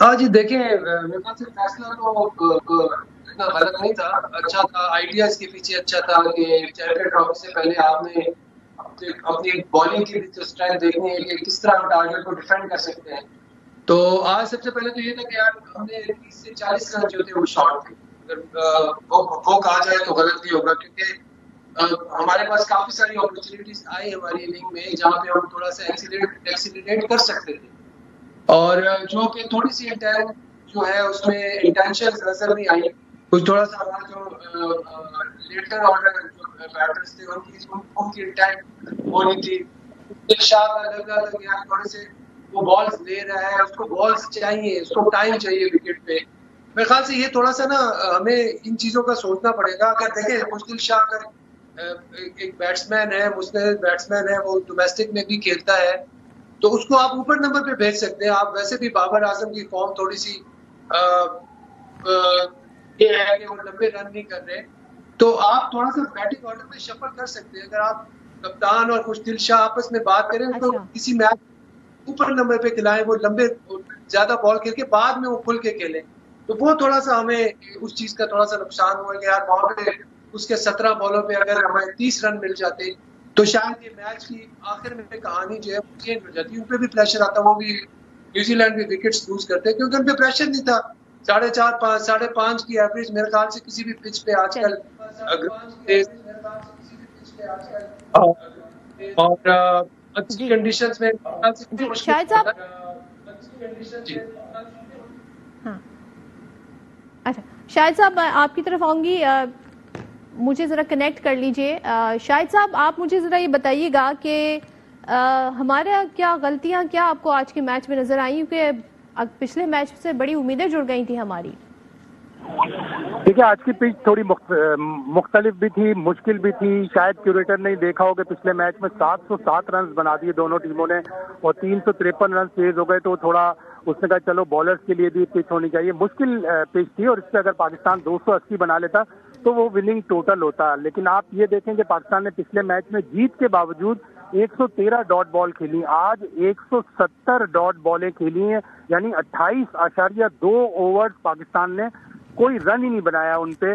S8: ہاں جی دیکھیں میرے خیال سے فیصلہ تو اتنا غلط نہیں تھا، اچھا تھا. آئیڈیا اس کے پیچھے اچھا تھا کہ چیمپئن ٹرافی سے پہلے آپ نے اپنی بالنگ کی اسٹرینتھ دیکھنی ہے کہ کس طرح ہم ٹارگیٹ کو ڈیفینڈ کر سکتے ہیں. تو آج سب سے پہلے تو یہ تھا کہ یار ہم نے 30 سے 40 رن جو تھے وہ شارٹ تھے. وہ کہا جائے تو غلط نہیں ہوگا، کیونکہ ہمارے پاس کافی ساری اپرچونیٹیز آئی ہماری اننگ میں جہاں پہ ہم تھوڑا سا ایکسیلریٹ کر سکتے تھے، اور جو کہ تھوڑی سی جو ہے اس میں انٹینشن نظر نہیں آئی. کچھ تھوڑا سا ہمارا جو لیٹر آرڈر جو بیٹرز تھے ان کی انٹینٹ ہونی تھی. شاہ کا لگ رہا تھا کہ یار تھوڑے سے وہ بالز لے رہا ہے، اس کو بالز چاہیے، اس کو ٹائم چاہیے وکٹ پہ. میرے خیال سے یہ تھوڑا سا نا ہمیں ان چیزوں کا سوچنا پڑے گا. اگر دیکھیں مشکل شاہ اگر ایک بیٹسمین ہے، مستند بیٹسمین ہے، وہ ڈومیسٹک میں بھی کھیلتا ہے، تو اس کو آپ اوپر نمبر پہ بھیج سکتے ہیں. آپ ویسے بھی بابر اعظم کی فارم تھوڑی سی یہ ہے کہ وہ لمبے رن نہیں کر رہے، تو آپ تھوڑا سا بیٹنگ آرڈر میں شفل کر سکتے ہیں. اگر آپ کپتان اور خوش دل شاہ آپس میں بات کریں تو کسی میچ اوپر نمبر پہ کھلائیں، وہ لمبے زیادہ بال کھیل کے بعد میں وہ کھل کے کھیلیں. تو وہ تھوڑا سا ہمیں اس چیز کا تھوڑا سا نقصان ہوا کہ یار وہاں پہ اس کے 17 بالوں پہ اگر ہمیں 30 رن مل جاتے تو شاید یہ میچ کی آخر میں کہانی جو ہے وہ چینج ہو جاتی. ان پہ بھی پریشر آتا، وہ بھی نیوزی لینڈ بھی وکٹس لوز کرتے کیونکہ ان پہ پریشر نہیں تھا. 4.5 5.5 کی ایوریج میرے خیال سے کسی بھی پچ پہ آج کل اور اچھی کنڈیشنز میں
S3: شاہد صاحب اچھا شاہد صاحب آپ کی طرف آؤں گی، مجھے ذرا کنیکٹ کر لیجئے. شاہد صاحب آپ مجھے ذرا یہ بتائیے گا کہ ہمارا کیا غلطیاں کیا آپ کو آج کے میچ میں نظر آئیں، کیونکہ پچھلے میچ سے بڑی امیدیں جڑ گئی تھی ہماری.
S9: دیکھیے آج کی پچ تھوڑی مختلف بھی تھی، مشکل بھی تھی. شاید کیوریٹر نے دیکھا ہو کہ پچھلے میچ میں 707 رنز بنا دیے دونوں ٹیموں نے اور 353 رنز تیز ہو گئے، تو تھوڑا اس نے کہا چلو بالرز کے لیے بھی پچ ہونی چاہیے. مشکل پچ تھی اور اس پہ اگر پاکستان 280 بنا لیتا تو وہ وننگ ٹوٹل ہوتا. لیکن آپ یہ دیکھیں کہ پاکستان نے پچھلے میچ میں جیت کے باوجود 113 ڈاٹ بال کھیلی، آج 170 ڈاٹ بالیں کھیلی ہیں، یعنی 28.2 اوورز پاکستان نے کوئی رن ہی نہیں بنایا ان پہ.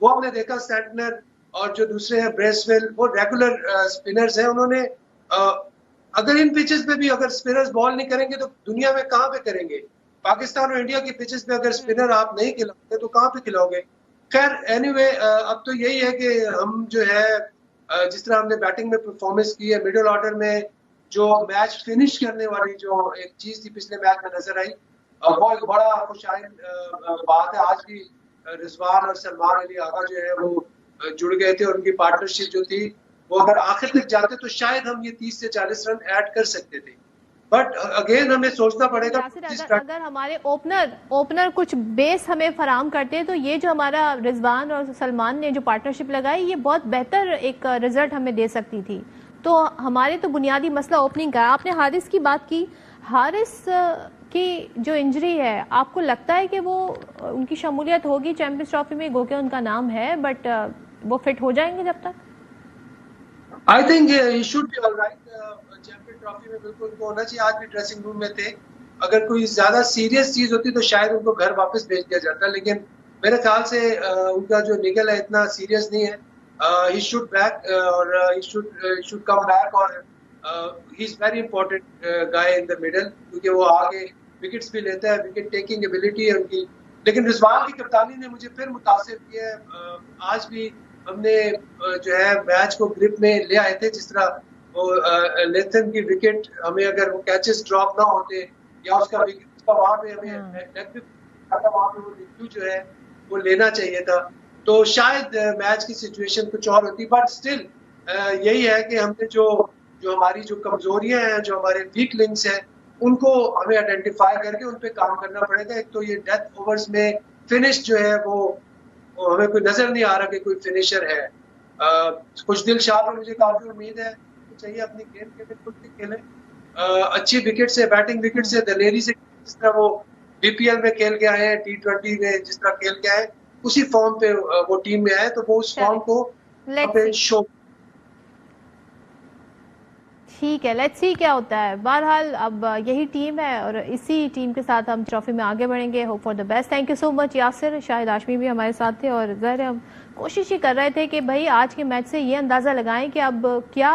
S8: وہ ہم نے دیکھا سینٹنر اور جو دوسرے ہیں بریسویل, وہ ریگولر اسپنرز ہیں. انہوں نے اگر ان پچز پہ بھی اگر اسپنرز بال نہیں کریں گے تو دنیا میں کہاں پہ کریں گے؟ پاکستان اور انڈیا کی پچز پہ اگر اسپنر آپ نہیں کھلاؤ گے تو کہاں پہ کھلاؤ گے؟ خیر اینی وے, اب تو یہی ہے کہ ہم جو ہے جس طرح ہم نے بیٹنگ میں پرفارمنس کی ہے, مڈل آرڈر میں جو میچ فنش کرنے والی جو ایک چیز تھی پچھلے میچ میں نظر آئی, وہ ایک بڑا خوشائن بات ہے. آج بھی رضوان اور سلمان علی آغا جو ہے وہ جڑ گئے تھے, اور ان کی پارٹنرشپ جو تھی وہ اگر آخر تک جاتے تو شاید ہم یہ 30 سے 40 رن ایڈ کر سکتے تھے. بٹ اگین ہمیں سوچنا پڑے گا
S3: اگر ہمارے اوپنر کچھ بیس ہمیں فراہم کرتے تو یہ جو ہمارا رضوان اور سلمان نے جو پارٹنرشپ لگائی یہ بہت بہتر ایک رزلٹ ہمیں دے سکتی تھی. تو ہمارے تو بنیادی مسئلہ اوپننگ کا. آپ نے حارث کی بات کی, حارث کی جو انجری ہے آپ کو لگتا ہے کہ وہ ان کی شمولیت ہوگی چیمپئنز ٹرافی میں؟ گو کہ ان کا نام ہے بٹ وہ فٹ ہو جائیں گے جب تک؟
S8: I think he should be all right. Champion trophy میں بالکل ان کو ہونا چاہیے. آج بھی ڈریسنگ روم میں تھے. اگر کوئی زیادہ سیریس چیز ہوتی تو شاید ان کو گھر واپس بھیج دیا جاتا, لیکن میرے خیال سے ان کا جو نگل ہے اتنا سیریس نہیں ہے. He should back اور he should come back, اور he is very important guy in the middle, کیونکہ وہ آگے وکٹس بھی لیتا ہے, وکٹ ٹیکنگ ایبلٹی ہے ان کی. لیکن رضوان کی کپتانی نے مجھے پھر متاثر کیا ہے. آج بھی ہم نے جو ہے میچ کو گرپ میں لے آئے تھے, جس طرح وہ لیتھن کی وکٹ ہمیں اگر وہ کیچز ڈراپ نہ ہوتے یا اس کا وہاں پہ ہمیں وہاں پہ وہ ریویو جو ہے وہ لینا چاہیے تھا تو شاید میچ کی سچویشن کچھ اور ہوتی. بٹ اسٹل یہی ہے کہ ہم نے جو ہماری جو کمزوریاں ہیں, جو ہمارے ویک لنکس ہیں, ان کو ہمیں آئیڈینٹیفائی کر کے ان پہ کام کرنا پڑے گا. ایک تو یہ ڈیتھ اوورز میں فنش جو ہے وہ ہمیں کوئی نظر نہیں آ رہا کہ کوئی فنیشر ہے. خوش دل شاہ پر مجھے کافی امید ہے, چاہیے اپنی گیم کے بالکل بھی کھیلیں, اچھی وکٹ سے, بیٹنگ وکٹ سے, دلیری سے, جس طرح وہ بی پی ایل میں کھیل کے آئے ہیں, T20 میں جس طرح کھیل کے آئے, اسی فارم پہ وہ ٹیم میں آئے, تو وہ اس فارم کو شو.
S3: ٹھیک ہے, لیٹس سی کیا ہوتا ہے. بہرحال اب یہی ٹیم ہے اور اسی ٹیم کے ساتھ ہم ٹرافی میں آگے بڑھیں گے. Hope for the best. Thank you so much Yasir. Shahid Hashmi بھی ہمارے ساتھ تھے, اور ظاہر ہم کوشش ہی کر رہے تھے کہ بھائی آج کے میچ سے یہ اندازہ لگائیں کہ اب کیا